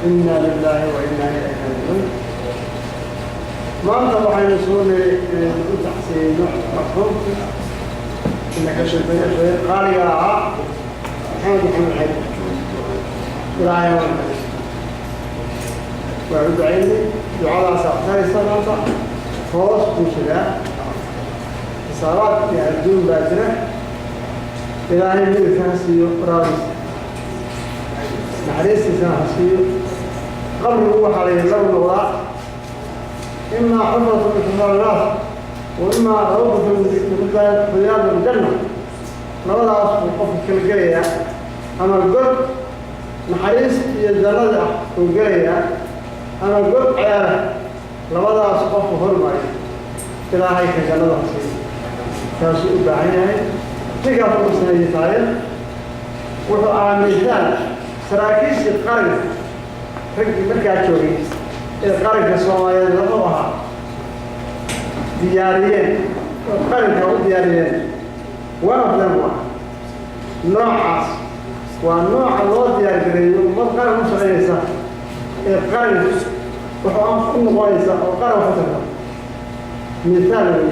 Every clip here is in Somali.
إنا لله وإنا إليه راجعون. ما أنت وحين سوني تحسي مفهوم إنك شوية قال يا محمد حيد لا يوم وعد عيني دعاء ساعتين سنة فوز بشراء صارت يعدون باتنا إلهي من الفاسي رئيس معليس سنحسي قبل الروح عليه الله الوضع إما حفظة من الناس وإما روضة من رياض الجنة لولا أصبح قفل كالجرية أما القرب محريس يجرد الجرية أما القرب عيالة لولا أصبح هرمي إلهي كجنة حسين كاسوء بعينه تقف المسنة يتعين وحقا مثال سراكيس القرن مركات شوقي القرن الصومالي لطبها دياريين القرن كهو دياريين ونفلموا نوعاس ونوع الله دياريين ومرقر مشغيسة القرن وحقا كل غايسة وقرن فترة مثال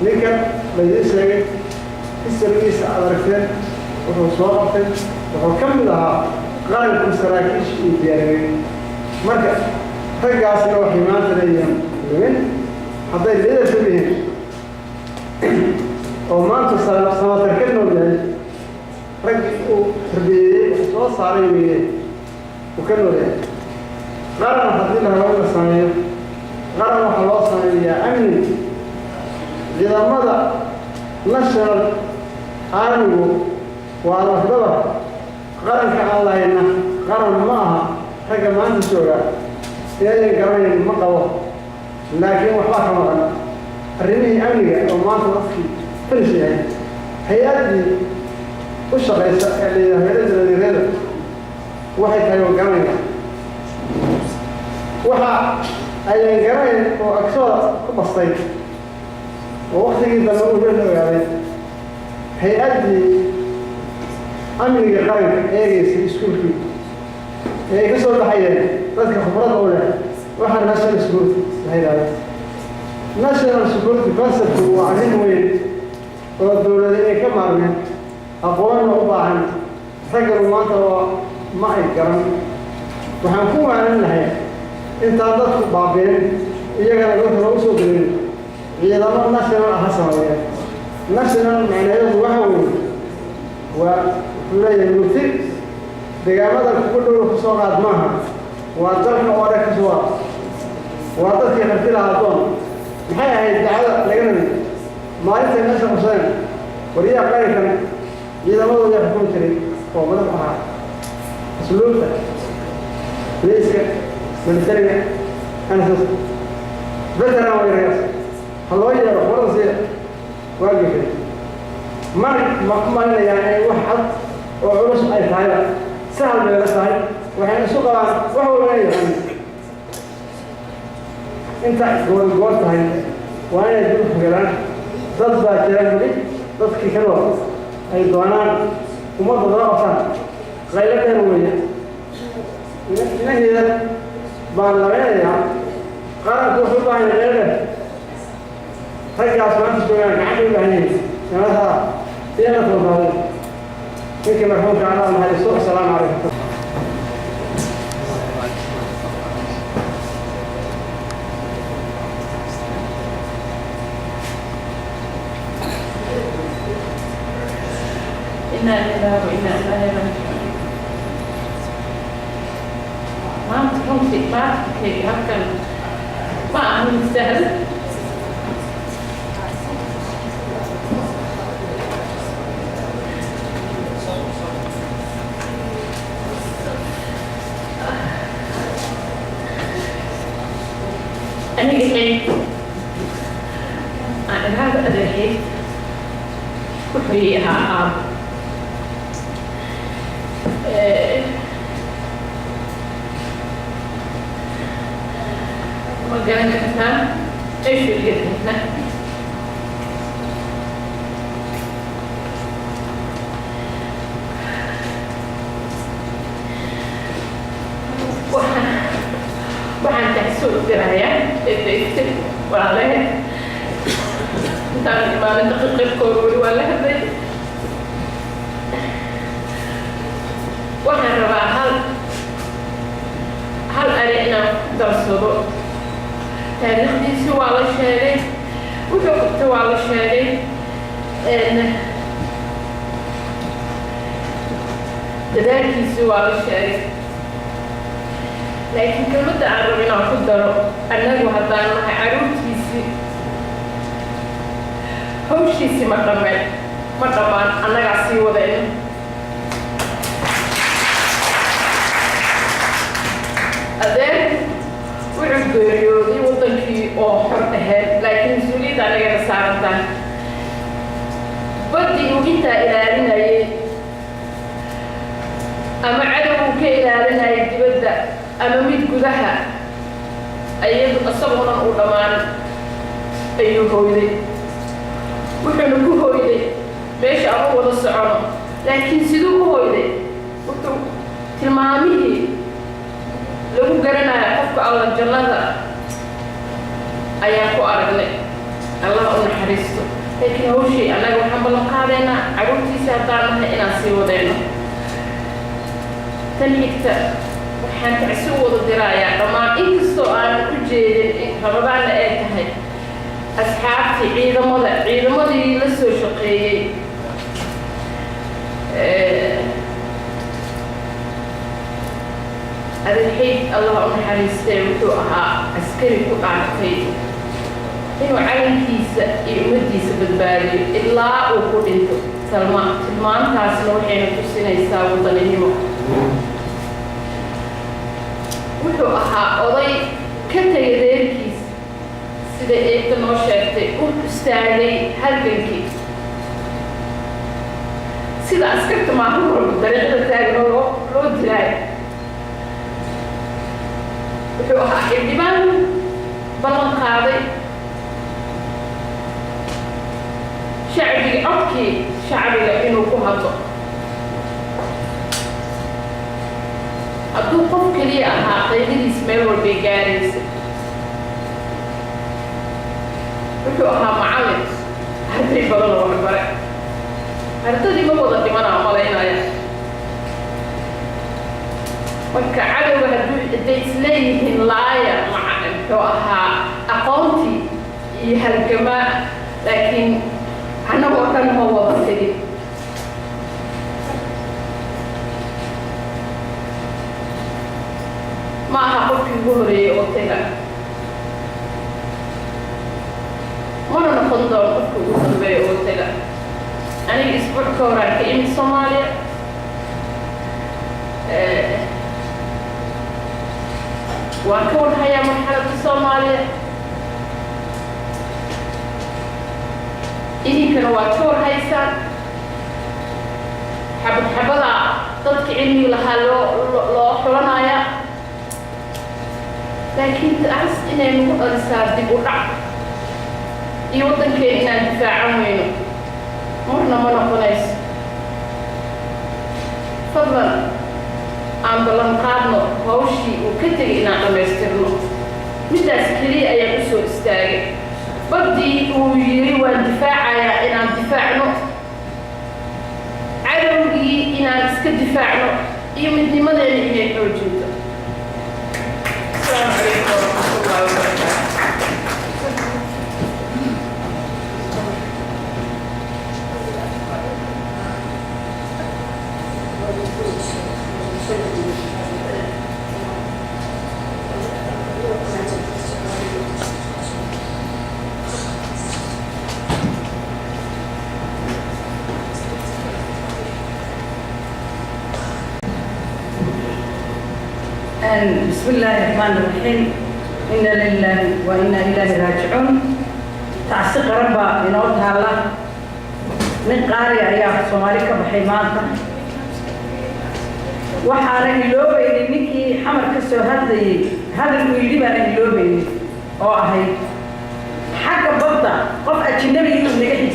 لكن ليس السرقيس على ركن وصوابط وكملها قال السراكيش الدياريين مركز رجع سنة وحيمان تليهم من حتى يليد سبيهم وما أنت سنة تركنه بهاي رجعوا تربيه وصار يميه وكانوا له قال حتى لها وين الصنيع قال خلاص يا أمني إذا مضى نشر عالمه وعلى الخبر قرن كعلى هنا قرن معها حاجة ما أنت شوية يعني كمان مقوى لكن وحاك مرة الرمي أمنية وما تنطفي كل شيء هيأدي وشغل اللي هيأدي واحد هيو كمان واحد أيام كمان وأكثر بسيط ووقت جدا لو قلنا يعني هيأدي أمني قريب إيه سكول فيه إيه كسر الحياة تذكر خبرات أولى واحد ناشر سكول هيدا ناشر سكول تفسر وعلين وين والدولة دي كم عربي أقوال وأبعاد فكروا ما ترى ما يكرم وحنكون عن الحياة أنت عندك بعضين إياك أنا قلت رؤوسه بين هي ضمن ناشر حسن ناشر معناه وهو ولا يمثل دجاجات كله خصوصات معها وأترك أوراق سوا وأترك يختار عطون الحياة هي الدعوة لكن ما يصير الناس خصوصين وريا قارئ إذا ما هو يحكم شريك هو ما تفعل سلوكه ليس من السرقة أنا سوس بدنا ويرياس الله يجعل فرص واقف ما يعني واحد وعرس أي حاجة سهل من الأسهل وحين سوقا وهو لا يعني أنت قلت هاي وأنا يقول فقران ضد كلام لي ضد كلام أي دوانان وما تضرب أصلا غير كلامية نهي بالله يا قرأت في بعض غيره رجع أسمان شوية عادي بعدين هذا يلا تفضل فيك مرحوم تعالى من هذه الصورة السلام عليكم إنا لله وإنا إليه راجعون ما تكون في بعض كي هكذا ما أهم سهل أنا قلت أنا هذا الحين وفيها وقال كتاب إيش اللي قلنا soo diraya eedeegtay waa lehe intaan imaanin daqiiqeedkooda weli waa la hadlay waxaan rabaa hal ari inaan darsado taariikhdiisi waa la sheegay wuxuu qabtay waa la sheegay dadaalkiisi waa la sheegay laakiin kelmadda aan rabo inaan ku daro annagu haddaan nahay caruurtiisii hawshiisii ma dhammaan annagaa sii wadayno adeer wuxuu geeriyooday waddankii oo xor ahayd laakiin mas-uuliyadda anagana saarantaan baddii uu intaa ilaalinayay ama cadow uu ka ilaalinayay dibadda ama mid gudaha ayadu isagunan uu dhammaan ayuu hooyday wuxuuna ku hooyday meesha ama wada socono laakiin siduu u hooyday wuxuu tilmaamihii lagu garanayo qofka alla jannada ayaan ku aragnay allah u naxariisto laakiin hawshii annaga waxaan ballan qaadaynaa caruurtiisa haddaan nahay inaan sii wadayno tan xigta waxaan tacsi u wada dirayaa dhammaan inkastoo aanan u jeedin in ramadaanna ay tahay asxaabtii ciidamadii la soo shaqeeyey أدحيد الله أنحر يستوي أها عسكري كقعتي إنه علم كيس يمدي سبب بالي إلا وقول إنتو سلمان تاسلو حين تسينا يساوي ضليمه وحو أها أضي كتري غير كيس سيدا إيبتا نوشاكتي وستاعلي هالبنكي سيدا عسكرت معهم بطريقة تاقنو لو دراي wuxuu ahaa xildhibaan ballan qaaday codkii shacbiga inuu ku hadlo hadduu qof keliya ahaa qaydadiis meel walbay gaaraysa wuxuu ahaa macallin arday badan oo waxbare ardadii ma wada dhimanaa malaynaya marka cadowga hadduu hadday isleeyihiin laaya muxuu ahaa aqoontii iyo halgamaa laakiin annagoo dhan ma wada tegin ma aha qofkii ugu horeeyey oo tega mana noqon doono qofkii ugu dambeeya oo tega aniga isbuuc ka horaan ka imid Soomaaliya waan ka warhayaa marxaladda Soomaaliya idinkana waad ka warhaysaan xabada dadka cilmiga lahaa loo xulanaya laakiin taas inay nagu dhalisaa dib u dhac iyo waddankeena inaan difaacan weyno marna ma noqonayso fadlan aan ballan qaadno hawshii uu ka tegay inaan dhammaystirno midaas keliya ayaan u soo istaagay baddii uu yiri waan difaacayaa inaan difaacno cadowgii inaan iska difaacno iyo midnimadeena inay xoojinto asalaamu calaykum waraxmatullaahi wabarakaatu بسم الله الرحمن الرحيم إنا لله وإنا إليه راجعون تعسي قربا إنوتها الله من قاري أيام صوماليكا بحيمانتا وحانا إلوبيني نكي حمر كسو هذا الميليبان إلوبيني أو أهي حاجة بطا قف أجنبي يوزنك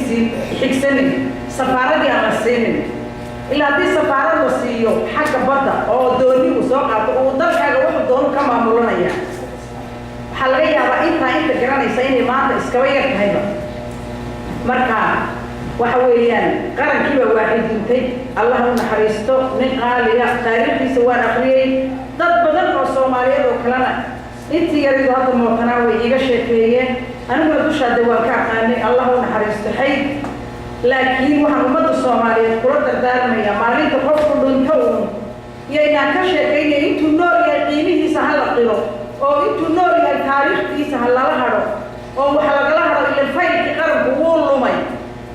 حكسني سفاردي أغسيني إلا دي سفارة وسيو حاجة بطا أو دوني وسوقات ودل حاجة واحد دون كما مولونا يعني inta garanaysa inay maanta iskaba yar tahayba marka waxa weeyaan qarankiiba waaxid dhintay allah u naxariisto nin qaaliya taariikhdiisa waan akhriyay dad badan oo Soomaaliyeed oo kalena intii yaridu hadda mootanaa way iga sheekeeyeen aniguna dushaada waan ka aqaanay allah u naxariisto Xayd laakiin waxaan ummadda Soomaaliyeed kula dardaarmayaa maalinta qofku dhinto yaynaan ka sheekaynay intuu nool yahay qiimihiisa ha la qiro oo intuu nool yahay taariikhdiisa ha lala hadho oo waxa lagala hadho ila faylkii qaranku wuu lumay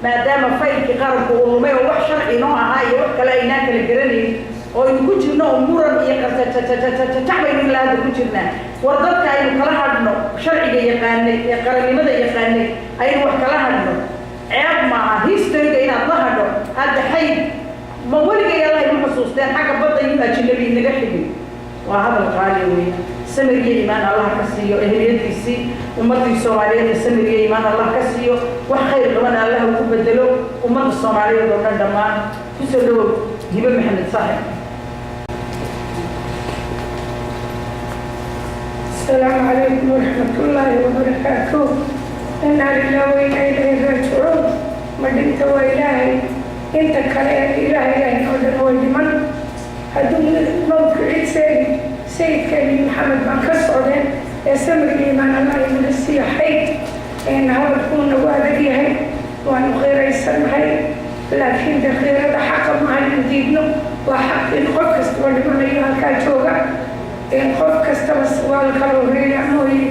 maadaama faylkii qaranku uu lumay oo wax sharci noo ahaa iyo wax kale aynaan kala garanayn oo aynu ku jirno muran iyo qartacbaynu ilaa hadda ku jirnaa war dadka aynu kala hadhno sharciga yaqaanay ee qarannimada yaqaanay aynu wax kala hadhno ceeb maaha historyga inaad la hadho hadda Xayd ma weligay allah inuu xasuusteen xagga badda iyo ajnabi inaga xigay waa hadal qaali weyn samiriye iimaan allah ka siiyo eheliyadiisii ummadii Soomaaliyeed samiriye iimaan allah ka siiyo wax khayr qaban allah ku bedelo ummadda Soomaaliyeed oo dhan dhamaan ku soo dhawow hiba Maxamed Xayd السلام عليكم ورحمة الله وبركاته إنا لله وإنا إليه راجعون مدينة وإلهي أنت كلام إلهي نودر ودمن هدوم موت عيد سيد كريم محمد بن كسعودين يسمر الإيمان الله يمنسي حي إن هو تكون نوادي هاي وأنه غير يسمى هاي لكن دخير هذا حق مع الدين وحق الخوف استوى لمن أيها الكاجوغا إن خوف كستبس والكالوري يعني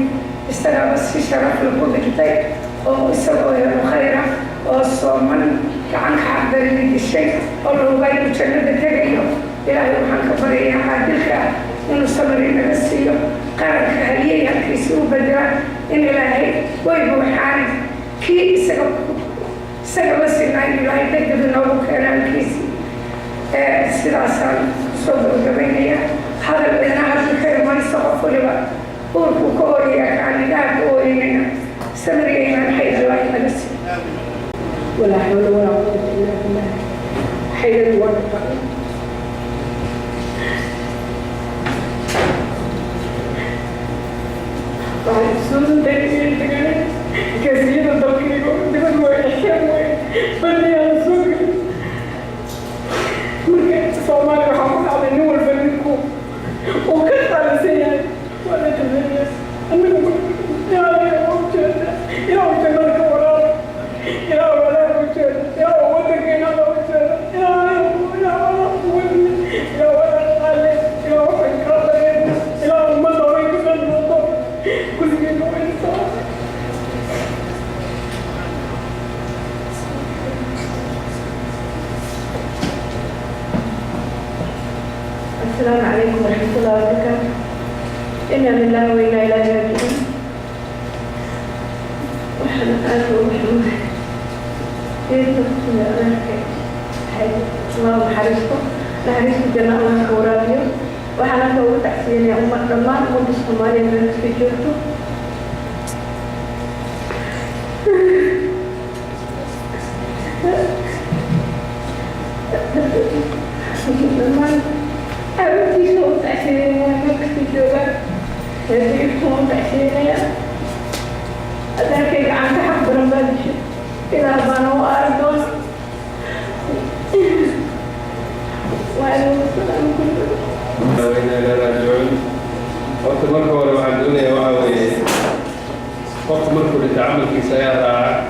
استلم بس شرف لكل كتاب ويسوي خيرا وصومن كان حاضر لي الشيء والله غير جنة تجيه إلهي وحنك فريا عادلك إنه صبرين السيو قارك هليه الكيسو بدرا إن إلهي ويبو حارث كي سقب السنين إلهي تجد النور كان الكيسي سلاسل صدر جبينية هذا بيننا هذا الخير ما يسقف لبا وكوريا كان لا كورينا سمري من حيث الله يمسي ولا حول ولا قوة إلا بالله حي الوقت بعد سنة تكسير كثير تقريبا دون ويحيى بني على سوق مركز صومالي وحمد على النور بنكو وكنت على سيئة ولا تبنيس أنا يا وجد يا وجد الكورة يا ولا وجد يا وجد يا وجد يا ولا علي يا وجد كرامين يا مدوي كل الموضوع كل يوم إنسان السلام عليكم ورحمة الله وبركاته إنا لله وإنا إليه راجعون وحنا آخر وحنا يتبقى الله حريصكم نحريصكم جنة الله كورابيو وحنا كورا تحسين يا أمة الله أمة الصومالية من في جهته أردت صوت تحسين وأنك في جوبك هذه صوت تحسين أتركك عن تحب رمضان إلى بنو أردون وأنا السلام كله وإنا إلى راجعون وقت مركو لو عندنا وعوي وقت مركو لتعامل في سيارة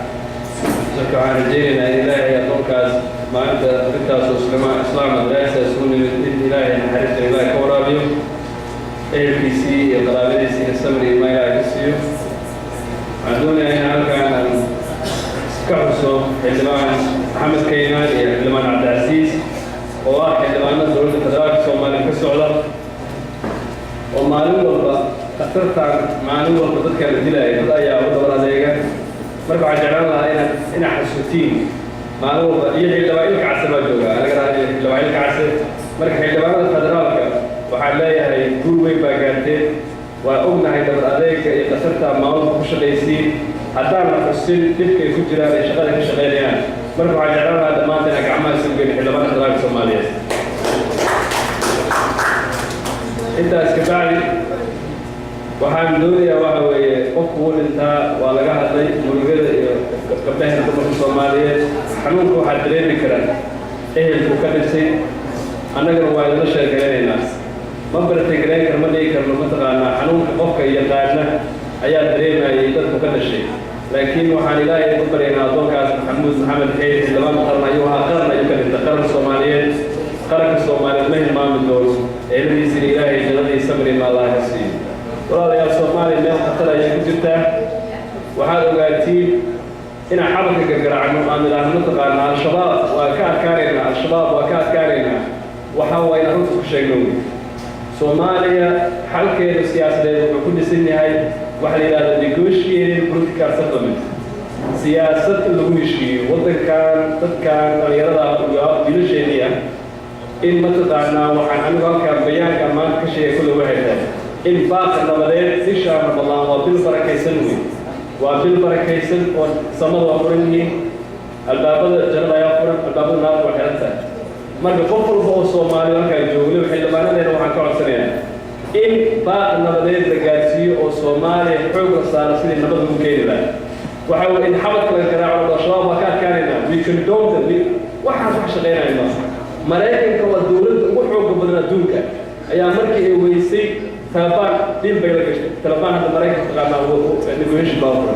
لك عن رجينا إلهي يطلقاز ما أنت بتاس إسلام لا يساسون إلهي نحرس إلهي كورابيو APC القرابيسي السمري ما يعكسيو عندنا هنا كان كحسو حلمان محمد كينان حلمان عبد العزيز وواحد حلمان دولة الفدرالية الصومالية في السعودية ومعلومة أثرت عن معلومة تذكر الدلاء بدأ يا أبو دورة ذيك مركو عجلان لها إنا حسوتين معلومة يلي لوائلك عسل وجوغا أنا قرأت لوائلك عسل مركو حلمان الفدرالية وحلايا هي كل وين باقاتين وأمنا هيدا الأديك يتسرت معهم كش ليسين حتى أنا فسر تلك الفجرة لشغلة كشغليان مركو عجلان هذا ما تنك عمال سنقل حلمان الفدرالية الصومالية أنت أسكبالي waxaan doonayaa waxa weeye qofku uu dhintaa waa laga hadlay murugada iyo gabdhaha dumarka Soomaaliyeed xanuunka waxaa dareemi karaan ehelku ka dhintay annagana waa idin sheeganaynaa ma bartay karma dhigi karno mataqaanaa xanuunka qofka yaqaana ayaa dareemayay dadku ka dhashay laakiin waxaan ilaahay ku baryaynaa adoonkaas Maxamed Xayd xildhibaan qaran ayuu ahaa qaran ayuu ka dhintay qaran Soomaaliyeed qaranka Soomaaliyeed ma hilmaami doono eheladiisa ilaahay jannadii sabri ma Allah ka siiyo walaalayaal Soomaaliya meel khatar ayay ku jirtaa waxaad ogaatiin in xabalka gargaarno aan ilaahay mataqaanaa al-shabaab waa ka adkaanaynaa waxa way runta ku sheegno Soomaaliya xalkeeda siyaasadeed wuxuu ku dhisan yahay waxa la yiraahdo negotiated political settlement siyaasad lagu heshiiyo wadankan dadkan dhalinyarada iyo wiilasheena in mataqaanaa waxaan anigu halkaan bayaanka maanta ka sheegay kulli waxay tahay in baaqi nabadeed bisha Ramadaan waa bil barakaysan weyn waa bil barakaysan oo samada waa furan yihiin albaabada jannada ayaa furan albaabada naarta waa xiran tahay marka qof walba oo Soomaali halkaan joogo xildhibaanadeena waxaan ka codsanayaa in baaqi nabadeed la gaarsiiyo oo Soomaaliya xoog la saaro sidii nabad ugu keeni lahaa waxa weeye in xabadka la garaaco oo shabaab ka adkaanayna we condone them waxaan wax shaqeynayna Mareykanka waa dawladda ugu xoog badan adduunka ayaa markii ay weysay taabaan dib bay la gashay taabaan hadda Mareykanka taqaana negotiation power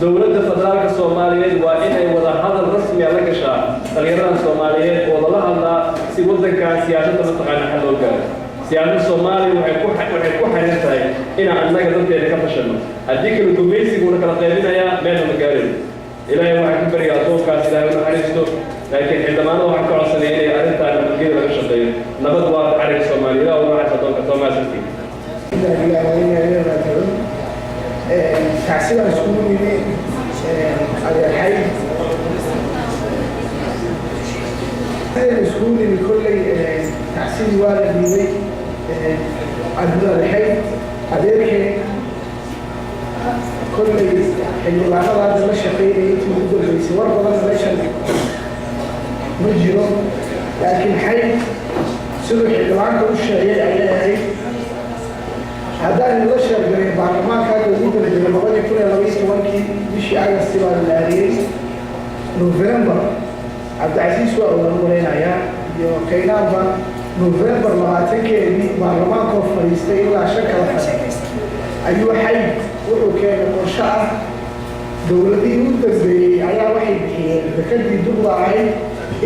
dawladda federaalka Soomaaliyeed waa in ay wada hadal rasmi ah la gashaa dhalinyarada Soomaaliyeed oo la hadlaa si wadanka siyaasadda mataqaana xal loo gaaro siyaasadda Soomaaliya waxay ku xariir tahay in annaga dadkeena ka fashano haddii kale gumaysigu la kala qaybinaya meel ma gaarin ilaahay waxaan ku baryaa adoonkaas ilaahay u naxariisto laakiin xildhibaanada waxaan ka codsanayaa inay arrintaan nabadgelyada laga shaqeeyo nabad waa xariir Soomaaliya ilaahay u naxariisto adoonka Soomaaliyeed Tacsida iskugu yimi Xayd iskugu yimi kolley Tacsi waa la dhiibay Xayd adeerkee kolley xildhibaanada hadda la shaqeynayay intii ugu dambeysay war badan meeshan ma jiro laakiin Xayd siduu xildhibaanka u sheegay ayay ahayd haddaan la sheegay baarlamaanka ugu dambeeyay 2022 bishii August baa la aariyay November Abdulaziz waa uu maraynayaa iyo Kaynaanba November 20keedii baarlamaanka oo fariistay ilaa shakada ayuu Xayd wuxuu keenay qorshe ah dawladii u dambeeyay ayaa waxay bixiyeen dekadii dugla ahayd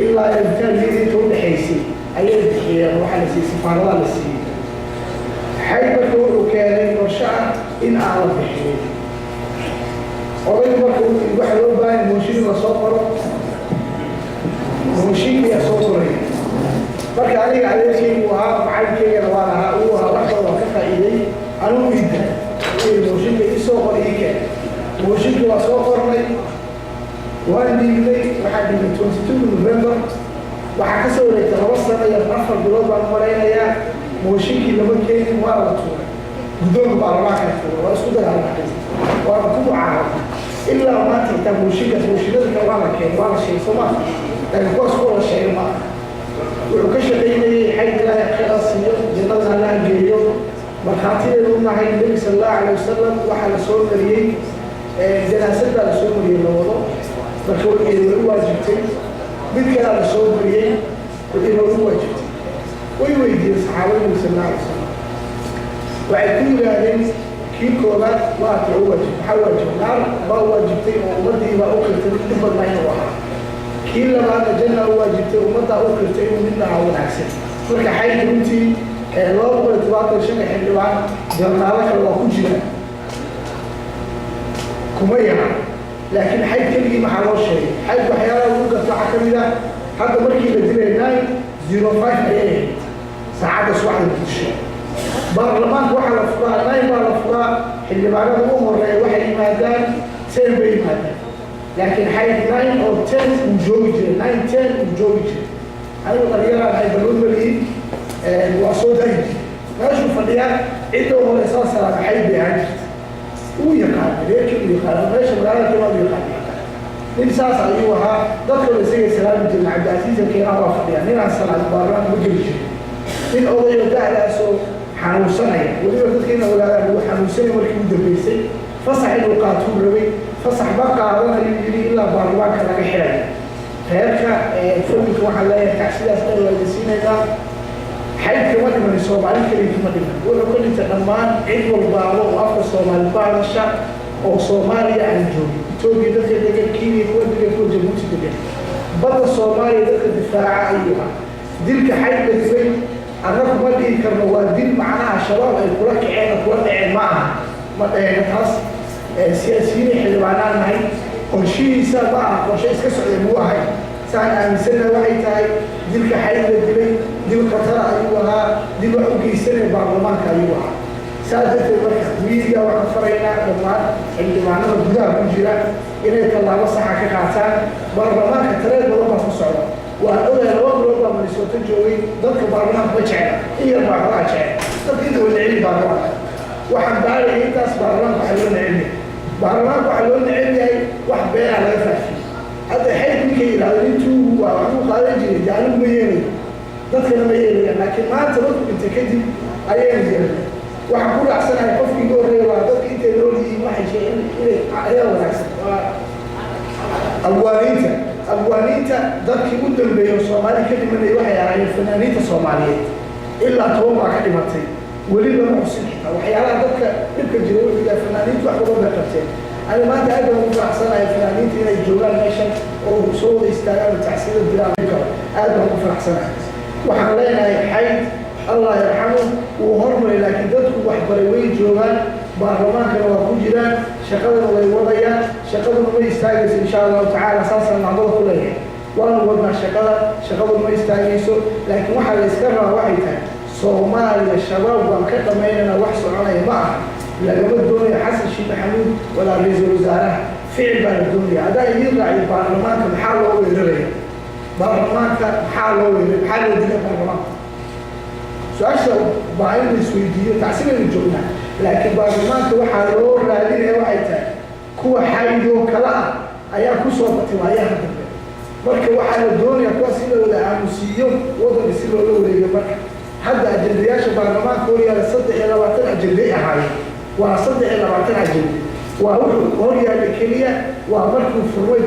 ilaa intaantii inta u dhaxaysay ayay bixiyeen waxa la siiyay safaarada la siiyay Xayd markuu wuxuu keenay qorshe ah in aan la bixin oday markuu waxa loo baahan mooshin la soo qoro mooshin ya soo qoray marka aniga adeerkaygu ahaa macalinkeygana waa lahaa uu ahaa wax badan ka faa'iiday anuu idda mooshinka ii soo qoray ii keen mooshinka waa soo qornay waan dhiibnay waxaa dhiibnay 22 November waxaa ka soo wareegtay 2 sano iyo 4 bilood baan maraynayaa mooshinkii lama keenin waa la tuuray guddoonka baarlamaanka tuuray waa isku dagaalmay waa ku mucaarad ilaa maanta inta mooshinada waa la keenay waa la sheegay Soomaaliya laakiin kuwaas kuwa la sheegay ma wuxuu ka shaqeynayay Xayd ilaahay khayr siiyo jannada Allah geeyo markhaatideedu u nahay Nabi sallallahu alayhi wasallam waxa la soo mariyay janaasada la soo mariyay lawado markuu ay waajibtay mid kale la soo mariyay inuu waajibtay way weydiiyeen saxaabada sallallahu alayhi wasallam waxay ku yiraahdeen kii koobaad waa tuu waajib naar baa waajibtay oo ummadii baa u qirtay dib badan inuu ahaa kii labaad janna waajibtay ummadda u qirtay inuu midna wanaagsan marka Xayd runtii loo qoro tabaaqo xildhibaan jarnaala kale waa ku jira kuma yana laakiin Xayd keligii maxaa loo sheegay Xayd waxyaalaha ugu gato waxaa ka mid ah hadda markii la dilay 905 ayay saacada subaxda dishay baarlamaanka waxaa la furaa 9 baa la furaa xildhibaanada ugu horeeya waxay yimaadaan 10 bay yimaadaan laakiin Xayd 9 oo 10 uu joogi jiray 9 10 uu joogi jiray anigu dhalinyarada ay balloon mariyeen waa soo daayay meeshuu fadhiyaa cidda u horeysa salaada Xayd bay ahaan jirtay uu yaqaan reerkii uu yaqaan meesha magaalada kale uu yaqaan nin saas ayuu ahaa dadka la isagay salaam jiray Abdulaziz keena waa fadhiyaa nin aan salaad baarlamaanka u geli jiray nin odayo da'daasoo xanuunsanaya weliba dadkeena ogaadaan lagu xanuunsanaya markii u dambeysay fasax inuu qaatuu rabay fasax ba qaadanayo yidhi ilaa baarlamaanka laga xidhay reerka familka waxaan leeyahay tacsidaas dhan waa idinsiinaynaa xaydka ma dhiman soomaali keliya ma dhiman wuxuu ka dhintay dhammaan cid walbaaba oo afka soomaali baadasha oo soomaaliya aan joogin etoobiya dadka degan kenya kuwa degan kuwa jabuuti degan badda soomaaliya dadka difaaca ayuu ah dilka xayd la dilay annagu ma dhihi karno waa dil macnaha shabaab ay kula kaceen oo kula dhaceen ma aha ma dhaheen taas siyaasiyiin xildhibaanaan nahay qorshihiisa ma aha qorshe iska socday muu ahay saan aaminsannaha waxay tahay dilka xayd la dilay dil khatara ayuu ahaa dil wax u geysanaya baarlamaanka ayuu ahaa saas darteed marka miidiya waxaan faraynaa dhammaan xildhibaanada gudaha ku jira inay tallaabo saxa ka qaataan baarlamaanka tareed badan baa ku socda waan ogahay 2 bilood baa Minnesota joogay dadka baarlamaanka ma jecla in yar baa kala jecel dadka inta wada celin baarlamaanka waxaan baarayay intaas baarlamaanka waxaa loo necel yahay baarlamaanka waxaa loo necel yahay wax beeraa laga faafiyo hadda xayd ninkay yidhahdo intuu waa waxbuu qaadan jiray dee anigu ma yeelayo dadkana ma yeelayaan laakiin maanta dadku dhintay kadib ayayna yeelay waxaan ku raacsanahay qofkii iga horreeya waa dadka intay nool yihiin waxay sheegeen inay ayaa wanaagsan waa abwaaniinta dadkii u dambeeyay Soomaali ka dhimanay waxay ahaayeen fanaaniinta Soomaaliyeed ilaa 10 baa ka dhimatay weli lama xusin xitaa waxyaalaha dadka dhibka jira weliba fanaaniintu wax badan bay qabteen أنا ما أنت أقدر أقول أحسن على فلانين تيجي الجولان ماشان أو صوت يستعمل تحسين الدراما أقدر أقول أحسن وحلينا حي الله يرحمه وهرب لكن ذاتك واحد بريوي جولان برلمان كانوا يقول جيران شغلنا ويوضيا شغلنا ما يستعجل إن شاء الله تعالى أساسا الموضوع كله وأنا وضع شغلنا ما يستعجلوا لكن واحد يسكرها واحدة صومالي الشباب وانكتب ميننا وحصل عليه معه لا قبل الدنيا حسن شيء محمود ولا رئيس الوزراء فعل بين الدنيا هذا يرجع البرلمان كمحل هو يدري برلمان كمحل هو يدري محل الدنيا برلمان سؤال بعين السويدية تعسير الجملة لكن برلمان كواحد هو رادين وعيته كوا حيدو كلا أيها كسوة توايا مركب واحد الدنيا كواسيل ولا عمسيون وضع يصير ولا يبقى حتى أجندياش برلمان كوريا لصدق إلى وقت أجندية هاي وصدق إلى وقت أجندية وهوريا الكلية وأمركم في الروي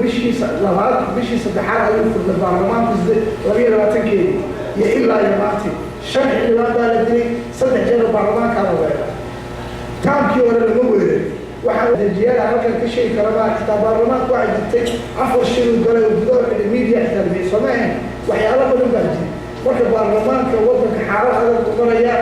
بشي صدحان أيوم في البرلمان بزد وغير وقت كيلي يا إلا يا ماتي شرح اللي ما بالدري صدق جل البرلمان كانوا غيره كام كيو ولا نقول واحد الجيال عمل كل شيء كرمان حتى البرلمان واحد يتك عفوا الشيء وقالوا بدور الميديا حتى سمعين وحيالا بدون بلدي marka baarlamaanka wadanka xaaladaha ku qoraya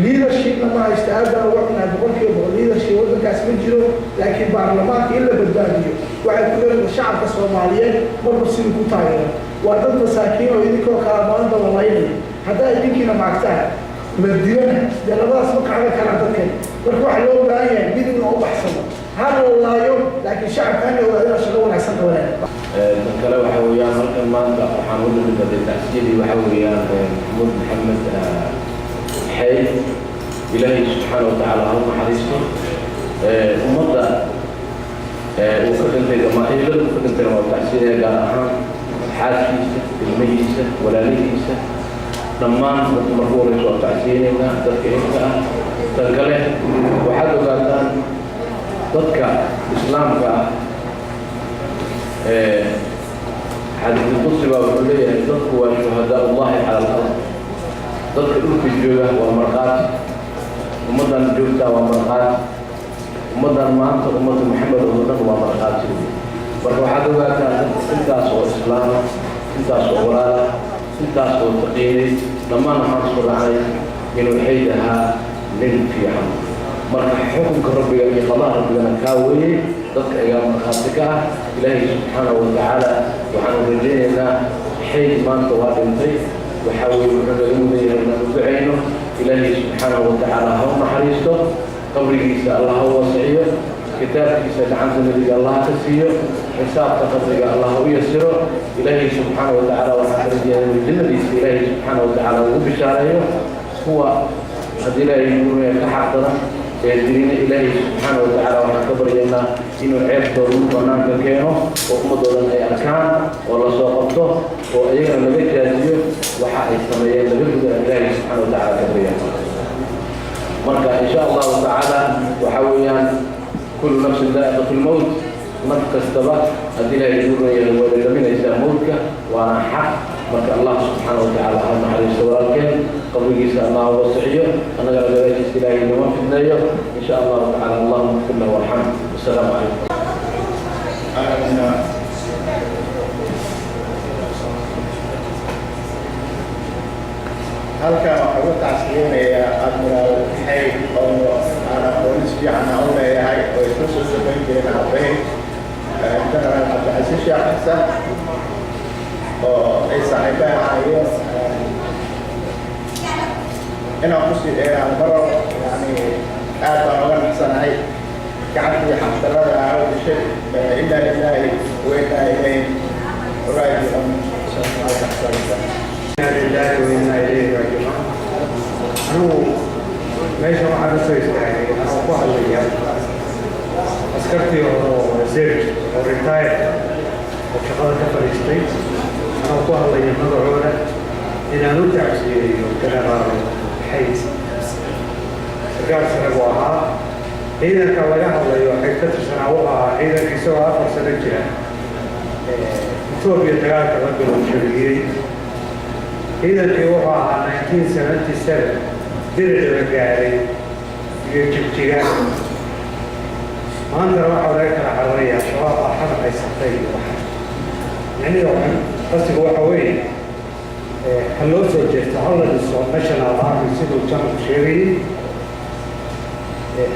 leadership ma istaagana waxna boqolkiiba leadership wadankaas ma jiro laakiin baarlamaanka in la badbaadiyo waxay ku leedahay shacabka Soomaaliyeed marba sidii ku taageero waa dad masaakiin oo idinkoo kala maanta walaayay hadaa idinkiina maagtaa madiyana labadaas ma qaada kala dadkay marka waxa loo baahan yahay mid inuu u baxsado hal laayo laakiin shacabkan waa inay shaqo wanaagsan qabaan kale waxa weeyaan halkan maanta waxaan u dhigay tacsiidii waxa weeyaan Maxamed Xayd ilaahay subhanahu wa ta'ala ha naxariisto ummadda uu ka dhintay jamaahiirada uu ka dhintay waa tacsiidii gaar ahaan xaaskiisa ilmihiisa walaalihiisa dhammaan markuu soo tacsiinayna dadka inta ah tan kale waxaad ogaataan dadka islaamka حديث القدس بقول لي ذكر وشهداء الله على الأرض ذكر في الجوع والمرقات ومدن الجوع والمرقات ومدن مانت ومدن محمد والمرقات فروح هذا كان انت صور الإسلام انت صور وراء انت صور تقييد لما نحصل عليه إنه حيدها لن في حمد مرة حكم ربي يعني خلاص ربنا كاوي ضد أيام خاصة إلهي سبحانه وتعالى وحنا رجينا حين ما انتوا بنتي وحاول نقولي أن ندعينه إلهي سبحانه وتعالى هم حريصته قبره الله هو وسعيه كتابك سيدعان النبي الله تسيه حساب تقدر الله ويسره إلهي سبحانه وتعالى وحنا رجينا من الجنة إلهي سبحانه وتعالى وبشاره هو هذه لا يقولون كحقنا سيدنا إلهي سبحانه وتعالى ونكبر لنا إنه عيب دورون ونام كينه وقمضوا لنا أركان والله سوقته وأيضا نبيت جازيه وحق السمايين نبيت إلهي سبحانه وتعالى كبريا إن شاء الله تعالى وحاولنا كل نفس ذائقة الموت نفس كستبه أدي لا يجور والذين يسمونك وأنا حق مك الله سبحانه وتعالى أنا عليه السؤال قبل يسأل الله وسعيه أنا قال ذلك إلهي نوم في الدنيا إن شاء الله تعالى اللهم اغفر له وارحمه والسلام عليكم. halkan waxaa ugu tacsiyeynayaa admiraal xayd oo aan aqoonis fiican u leeyahay oo isla soo shaqayn jireen aabahay general cabdicasiis sheekh xasan oo ay saaxiibaan ahaayeen inaan kusii dheeraan maro yani aad baan uga naxsanahay gacantii xafdarada ah u dishay ilaa ilaahi weynaa ilayn raajican sallallahu لله وإنا إليه راجعون. أنا ماشي مع نفسي يعني أنا واحد اللي أسكرتي وزير وريتاير وشغال كفريستي أنا واحد اللي مدعونا إن أنا تعبسي وكان حيث رجال سنة واحد إذا كان لها الله يوحي كتر سنة واحد إذا كسوا آخر سنة جرا إثيوبيا تغير كرجل وشرقي إذا كيوها 1977 درجة رجالي يجيب جيران ما أنت روح وذاك الحرية شباب حرق يسقطي واحد يعني واحد بس هو حوي هلو سوجت هلا الصوت نشنا العام يصيروا جنب شيري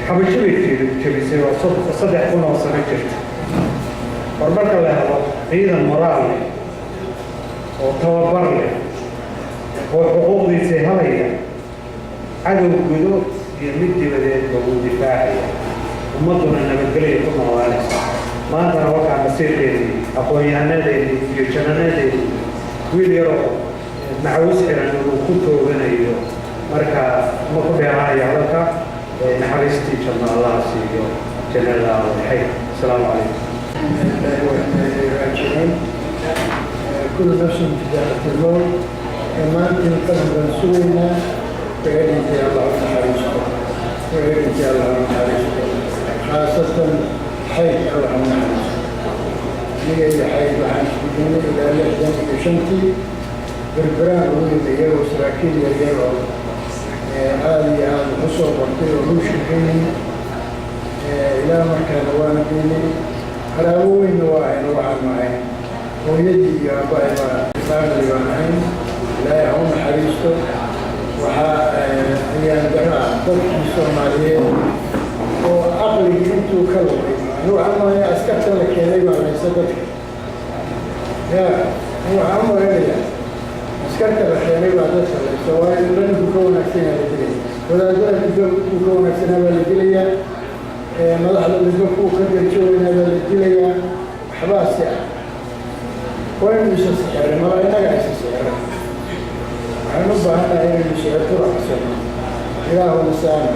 حبيبي في يصيروا صدق كنا وصلنا جرت وربك الله إذا المرال وتوبر له وحقوق سهاية عدو الجنود يمد بدأت وجود دفاعي ومضنا أن بنقلي كل موالس ما ترى وقع مسيرتي أخويا نادي يجنا نادي ويلي يروح مع وسحر أنه كنت بنيه مركا ما كنت هاي علىك نحرستي جمع الله سيدي جل الله الحي السلام عليكم. كل نفس ذائقة الموت كما أنتم قد رسولنا فإذن في الله نحرسكم وإذن في الله نحرسكم خاصة حيث الله نحرسكم لغاية حيث عن سبيلنا إلى لحظة بشنتي بربران ولد يرو سراكيل يرو آلي آل حصر وقتل وروش الحين إلى مكان وانا بيني هراوين نوعا معين ويدي يا أبا فاملي وعنين لا يعون حريصته وحا يندرع ضرق الصوماليين وعقلي انتو كلمة هو عمو يا أسكت لك يا ليبا من سبتك يا هو عمو يا ليبا أسكت لك يا ليبا دسل سواء لن يكون أكسنا لدليا ولا دون يكون أكسنا لدليا مضح للمجوكو كد يتشوين هذا لدليا حباس يعني وين مش السحر ما رأينا قاعد السحر عنبه هنا هي مش يعتبر أحسن إله مسامح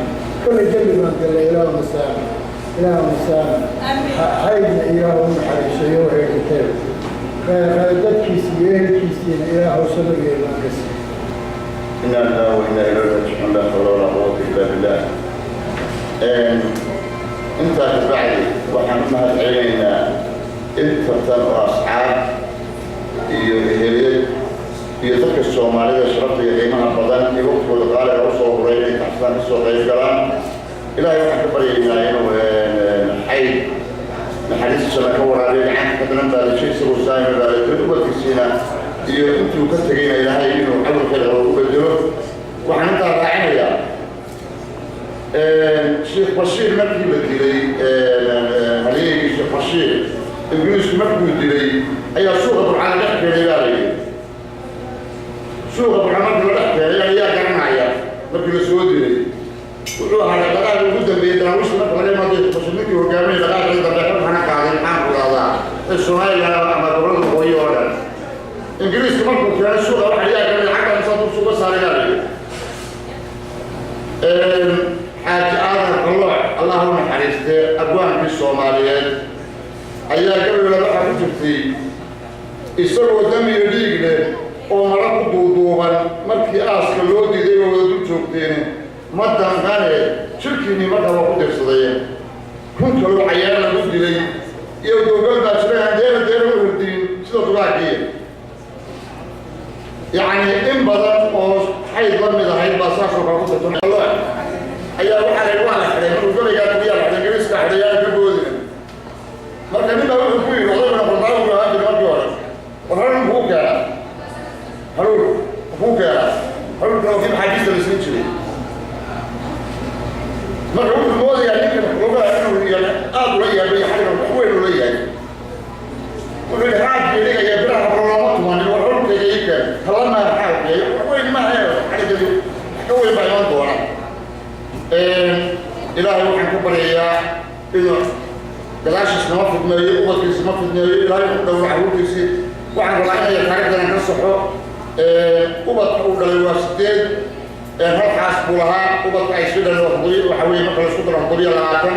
كل جلد ما قال إله مسامح إله مسامح حيدنا إله محرش يوحي كتاب فهذا كيسيين كيسيين إله وسنة غير ما كسر إنا لله وإنا إليه راجعون لا حول ولا قوة إلا بالله. أنت تبعي وحنا علينا أنت تبقى أصحاب يهريد يذكر الصومالية شرط يقيمها البضان يوقف الغالي عصو وريني تحسن السوق يقلان إلى يوم أكبر ينايين وحيد الحديث الشبكة ورالي عنك كتنم ذلك شيء سروا سايم ذلك تدوبة في السينة أنتوا كتغين إلهي إنه حول خير وبدلوه وحنا راعينا يا شيخ بشير مكي بدلي عليه شيخ بشير إنجليز مكي بدلي أي سوق العالم يحكي ليالي سوق العالم يحكي ليالي يا جماعة مكي السعودي وروح على قرار الوجود بيدنا وش نقول ما دي بسميك وجامعي لقاعد عند الدكتور أنا قاعد الحين ولا السؤال أنا ما بقول له هو يورد إنجليز كمان كنت أنا سوق الحياة كان الحكم صار سوق صار ليالي حاج آدم اللهم حريصته أبوان في الصوماليين أيها قبل لا بحر جبتي يسوي دم يديك له ومرق دوبان مركي أسك لودي ذي ودو شوكتين مدام كان شركني مرة وقت الصديق كنت لو عيال لابد لي يودو قلبها شريها دير الدين شو تراكيه يعني إن بدر حيث ضمن ذا حيث باساس وقفت الدنيا الله أيها وحنا الوانا حريم وقال يا تبيا حريم جلس كحريم كبودي ما كان يبغى يقول والله أنا بالله ولا هذا ما جوار وهرب هو كذا هرب لو في حديث السنشري ما هو الموضوع يعني كده هو إنه يعني أقول يا بي حريم وين ولا يعني والحاج اللي جاي برا برامات وانا وهرب كذا كده خلاص حاجة وين ما هي حاجة دي هو يبغى ينظر إلهي وحن كبرية إنه دلاش اسمه في دماغي وقت اسمه في دماغي إلهي وحن عروض يصير وحن رأينا يتعرف لنا نصحه وقت أول الواسطين هل حاسب لها وقت عيشنا الوحضير وحوي مثل السودر الوحضير العاقل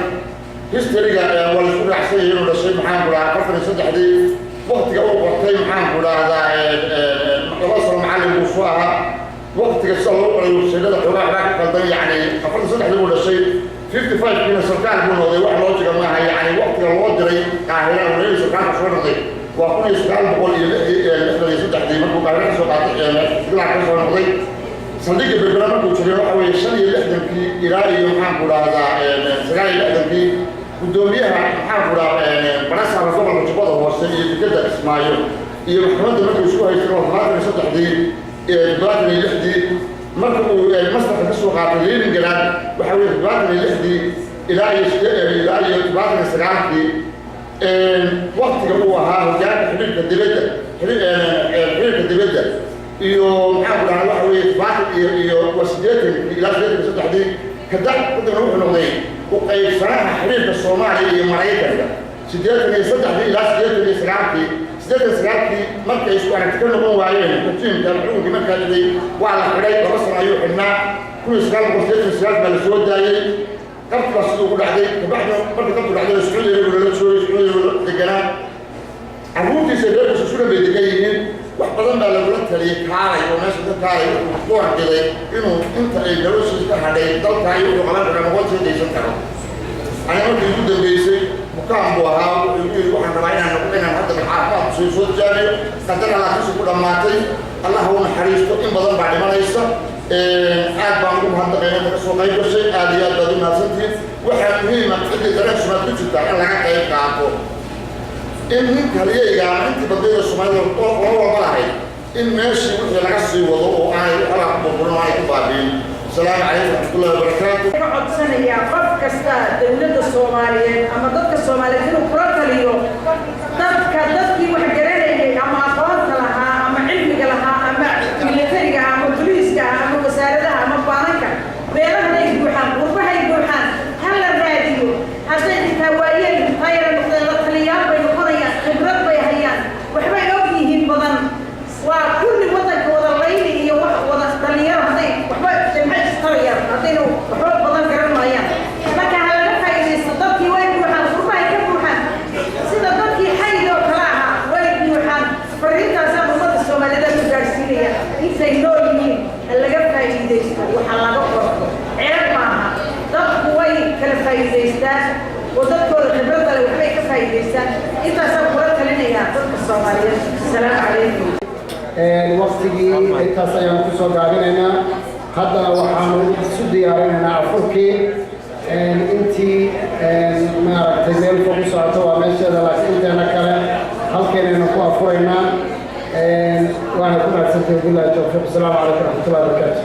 هستريقا والسودر عسيه إنه لشيء محام بلا فرصة نصدح دي وقت أول وقتين محام بلا هذا مقبصر معلم بوصواها وقت الصلاة والسيدة الحراء باك قلبي يعني أفضل صدح لي ولا شيء 55 من سركان بنوضي واحد لوجه معها يعني وقت الوضري قاهرة وليه سركان شوي وأكون يسكال بقول اللي يصدح دي مركو قاهرة سوقات يطلع كسر نوضي صديقي بالبرامج وشري روحه الشيء اللي يخدم في إيراني محام بلا هذا سرعي اللي يخدم في قدوميها محام بلا براسها رسول المجبوط هو السيد كده اسماعيل محمد مركو شو هيسروا ما يصدح دي باتني لحدي مركو المسرح السوق عطلين الجلاد وحاول باتني لحدي إلى باتني سرعتي وقت هو ها جاب حبيب الدبدة حبيب الدبدة يوم حاول على وحوي باتني وسجلت إلى سجلت بسد حدي كذا كنت نروح نوضي وقيل صراحة حبيب الصومالي مريكا سجلت يصدق إلى سجلت سرعتي سيدنا سرعتي مركز يسوع أنا تكلم هو عليه كتير كانوا في مركز اللي وعلى حريق وبصر أيوه حنا كل سرعة بسيط سرعة بالسود داير قبل بسيط كل عدي بعد مركز قبل عدي السعودية ولا السعودية ولا الجنان عمودي سيدنا بسيطنا بيدقيقين وحبضنا على ولدها اللي كاري وناس كاري وطلوع كذا إنه أنت الجلوس هذا ضل كاري وغلط أنا ما قلت شيء يسنتره أنا قلت يجود البيسي مكان بوها ويقول واحد رأينا نقولنا حتى بالعافية في صوت جاري قدرنا لا تسوق دماتي الله هو محريسته إن بدل بعد ما ليس عاد بانكم هذا غير تسوق أي شيء آليات بدون ناسنتي واحد مهم تدي درس ما تجد أنا لا كيف كعبه إن كليه يعني أنت بدي السماء والله والله إن ماشي ولا قصي وضوء أنا ألعب بقولنا عليكم بعدين السلام عليكم ورحمة الله وبركاته. قعد سنة يا قف كستا دولة الصوماليين أما ضد الصوماليين كانوا قرطة اليوم ضد وحجرين أما أخوات لها أما علمك لها أما ميليتريك أما بوليسك أما وساردها أما بانكا بيرها يجوحان قربها يجوحان هلا الراديو هذا التوائيين غير الخليات بينقضيان خبرات بيهيان وحبا يوبنيهن بضن وكل وضع وضعين هي وضع دليار هذين وحبا جمعت الطريار هذين وحبا بضن قرن مايان لكن هلا نفع إذا صدقتي وين يوحان قربها يكبوحان صدقتي حيدة وكلاها وين يوحان فريتا سابق وضع الصومالية المدارسينية إنسا ينوليين اللي قفها يديستا وحلا قفرته عيب معها ضد وين كلفها يديستان وضد كل خبرتها لو حبا يكفها يديستان إنتا سابق قرأتها لنا يا ضد الصومالية السلام عليكم وقتي intaas ayaan ku soo gaabinaynaa haddana waxaanu isu diyaarinaynaa afurkii intii maaragtay meel fog u socoto waa meesheeda laakiin inteena kale halkeenaynu ku afuraynaa waana ku mahadsantahay billahi tawfiiq asalaamu calaykum waraxmatullahi wabarakaatu